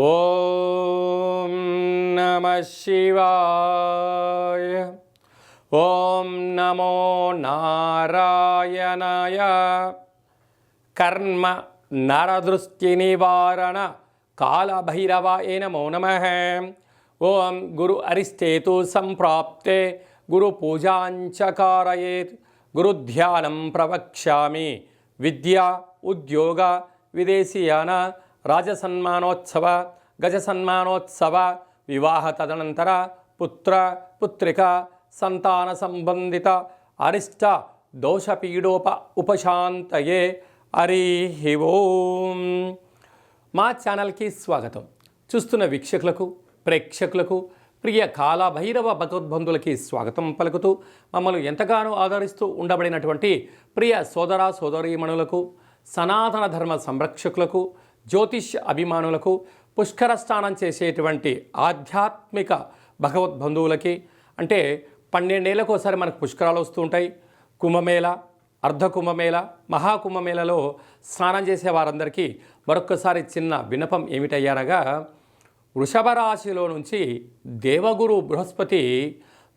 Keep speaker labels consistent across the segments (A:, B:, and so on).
A: ఓం నమః శివాయ. ఓం నమో నారాయణాయ. కర్మ నరదృష్టి నివారణ కాళభైరవాయ నమో నమః. ఓం గురు అరిష్టేతు సంప్రాప్తే గురు పూజాంచ కారయేత్. గురుధ్యానం ప్రవక్ష్యామి. విద్య ఉద్యోగ విదేశీయాన రాజసన్మానోత్సవ గజసన్మానోత్సవ వివాహ తదనంతర పుత్ర పుత్రిక సంతాన సంబంధిత అరిష్ట దోషపీడోప ఉపశాంతయే. హరి ఓం. మా ఛానల్కి స్వాగతం. చూస్తున్న వీక్షకులకు ప్రేక్షకులకు ప్రియ కాళభైరవ భగవద్బంధులకి స్వాగతం పలుకుతూ మమ్మల్ని ఎంతగానో ఆదరిస్తూ ఉండబడినటువంటి ప్రియ సోదర సోదరీమణులకు, సనాతన ధర్మ సంరక్షకులకు, జ్యోతిష్ అభిమానులకు, పుష్కర స్నానం చేసేటువంటి ఆధ్యాత్మిక భగవద్బంధువులకి, అంటే 12 ఏళ్ళకు ఒకసారి మనకు పుష్కరాలు వస్తూ ఉంటాయి. కుంభమేళ, అర్ధ కుంభమేళ, మహాకుంభమేళలో స్నానం చేసే వారందరికీ మరొక్కసారి చిన్న విన్నపం ఏమిటయ్యారగా, వృషభ రాశిలో నుంచి దేవగురు బృహస్పతి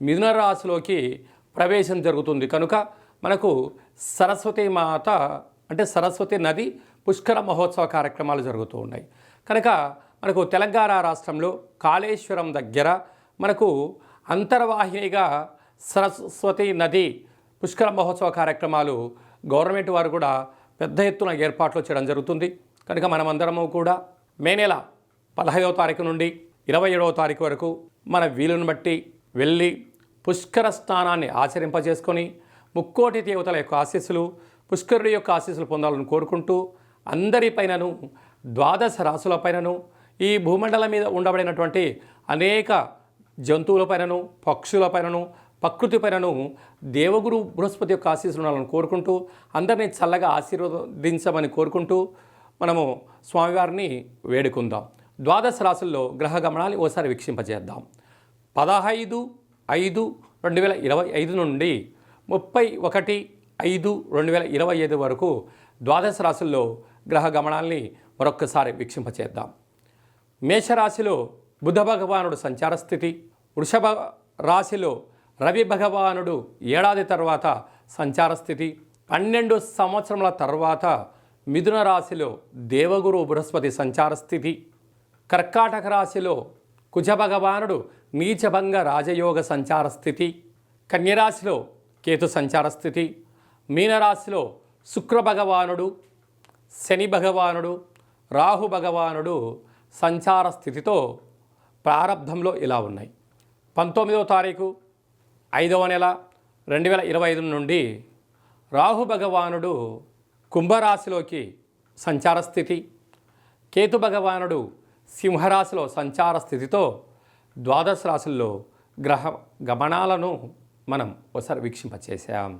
A: మిథున రాశిలోకి ప్రవేశం జరుగుతుంది. కనుక మనకు సరస్వతి మాత అంటే సరస్వతి నది పుష్కర మహోత్సవ కార్యక్రమాలు జరుగుతూ ఉన్నాయి. కనుక మనకు తెలంగాణ రాష్ట్రంలో కాళేశ్వరం దగ్గర మనకు అంతర్వాహినిగా సరస్వతి నది పుష్కర మహోత్సవ కార్యక్రమాలు గవర్నమెంట్ వారు కూడా పెద్ద ఎత్తున ఏర్పాట్లు చేయడం జరుగుతుంది. కనుక మనమందరము కూడా మే నెల 15వ తారీఖు నుండి 27వ తారీఖు వరకు మన వీలును బట్టి వెళ్ళి పుష్కర స్నానాన్ని ఆచరింపజేసుకొని ముక్కోటి దేవతల యొక్క ఆశీస్సులు, పుష్కరుడి యొక్క ఆశీస్సులు పొందాలని కోరుకుంటూ, అందరిపైనను 12 రాశులపైనను, ఈ భూమండలం మీద ఉండబడినటువంటి అనేక జంతువులపైనను, పక్షులపైనను, ప్రకృతిపైనను దేవగురు బృహస్పతి యొక్క ఆశీస్సులు ఉండాలని కోరుకుంటూ, అందరినీ చల్లగా ఆశీర్వదించమని కోరుకుంటూ మనము స్వామివారిని వేడుకుందాం. 12 రాశుల్లో గ్రహ గమనాన్ని ఓసారి వీక్షింపజేద్దాం. 15/5/2025 నుండి 31/5/2025 వరకు 12 రాశుల్లో గ్రహ గమనాల్ని మరొక్కసారి వీక్షింపచేద్దాం. మేషరాశిలో బుధ భగవానుడు సంచార స్థితి, వృషభ రాశిలో రవి భగవానుడు ఏడాది తర్వాత సంచార స్థితి, 12 సంవత్సరముల తర్వాత మిథున రాశిలో దేవగురు బృహస్పతి సంచార స్థితి, కర్కాటక రాశిలో కుజ భగవానుడు నీచభంగ రాజయోగ సంచార స్థితి, కన్యరాశిలో కేతు సంచార స్థితి, మీనరాశిలో శుక్ర భగవానుడు, శని భగవానుడు, రాహు భగవానుడు సంచార స్థితితో ప్రారంభంలో ఇలా ఉన్నాయి. 19వ తారీఖు 5వ నెల 2025 నుండి రాహు భగవానుడు కుంభరాశిలోకి సంచార స్థితి, కేతు భగవానుడు సింహరాశిలో సంచార స్థితితో 12 రాశుల్లో గ్రహ గమనాలను మనం ఒకసారి వీక్షింపచేసాం.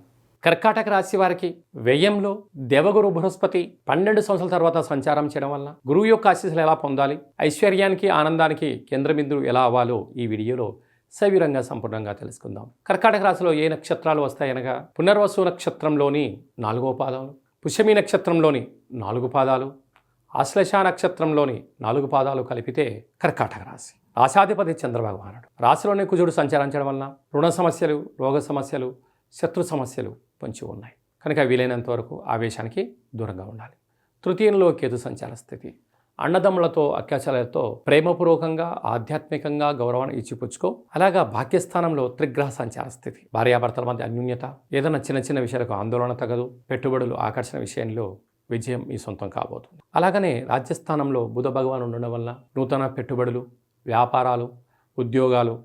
A: కర్కాటక రాశి వారికి వ్యయంలో దేవగురు బృహస్పతి 12 సంవత్సరాల తర్వాత సంచారం చేయడం వల్ల గురువు యొక్క ఆశీస్సులు ఎలా పొందాలి, ఐశ్వర్యానికి ఆనందానికి కేంద్రబిందువు ఎలా అవ్వాలో ఈ వీడియోలో సవివరంగా సంపూర్ణంగా తెలుసుకుందాం. కర్కాటక రాశిలో ఏ నక్షత్రాలు వస్తాయనగా, పునర్వసు నక్షత్రంలోని 4వ పాదాలు, పుష్యమి నక్షత్రంలోని 4 పాదాలు, ఆశ్లేష నక్షత్రంలోని 4 పాదాలు కలిపితే కర్కాటక రాశి. రాశాధిపతి చంద్రభగవానుడు రాశిలోనే కుజుడు సంచరించడం వలన రుణ సమస్యలు, రోగ సమస్యలు, శత్రు సమస్యలు పొంచి ఉన్నాయి. కనుక వీలైనంత వరకు ఆవేశానికి దూరంగా ఉండాలి. తృతీయంలో కేతు సంచార స్థితి, అన్నదమ్ములతో అత్యాచారాలతో ప్రేమపూర్వకంగా ఆధ్యాత్మికంగా గౌరవాన్ని ఇచ్చిపుచ్చుకో. అలాగా భాగ్యస్థానంలో త్రిగ్రహ సంచార స్థితి, భార్యాభర్తల మధ్య అన్యూన్యత, ఏదైనా చిన్న చిన్న విషయాలకు ఆందోళన తగదు, పెట్టుబడులు ఆకర్షణ విషయంలో విజయం మీ సొంతం కాబోతుంది. అలాగనే రాజ్యస్థానంలో బుధ భగవాన్ ఉండడం వల్ల నూతన పెట్టుబడులు, వ్యాపారాలు, ఉద్యోగాలు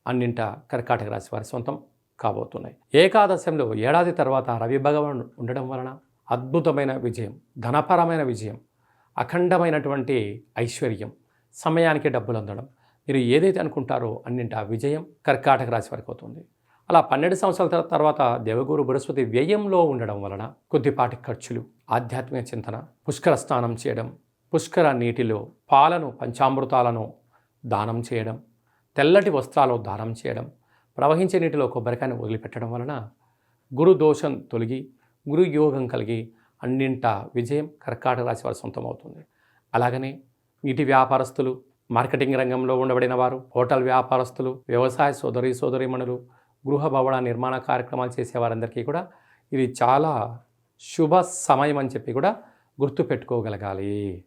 A: అన్నింట కర్కాటక రాశి వారి సొంతం కాబోతున్నాయి. ఏకాదశంలో ఏడాది తర్వాత రవి భగవాన్ ఉండడం వలన అద్భుతమైన విజయం, ధనపరమైన విజయం, అఖండమైనటువంటి ఐశ్వర్యం, సమయానికి డబ్బులు అందడం, మీరు ఏదైతే అనుకుంటారో అన్నింటి ఆ విజయం కర్కాటక రాశి వారికి అవుతుంది. అలా 12 సంవత్సరాల తర్వాత దేవగురు బృహస్పతి వ్యయంలో ఉండడం వలన కొద్దిపాటి ఖర్చులు, ఆధ్యాత్మిక చింతన, పుష్కర స్నానం చేయడం, పుష్కర నీటిలో పాలను, పంచామృతాలను దానం చేయడం, తెల్లటి వస్త్రాలు దానం చేయడం, ప్రవహించే నీటిలో కొబ్బరికాయను వదిలిపెట్టడం వలన గురు దోషం తొలగి గురు యోగం కలిగి అన్నింట విజయం కర్కాటక రాశి వారి సొంతం అవుతుంది. అలాగనే నీటి వ్యాపారస్తులు, మార్కెటింగ్ రంగంలో ఉండబడిన వారు, హోటల్ వ్యాపారస్తులు, వ్యవసాయ సోదరీమణులు, గృహ భవన నిర్మాణ కార్యక్రమాలు చేసేవారందరికీ కూడా ఇది చాలా శుభ సమయం అని చెప్పి కూడా గుర్తుపెట్టుకోగలగాలి.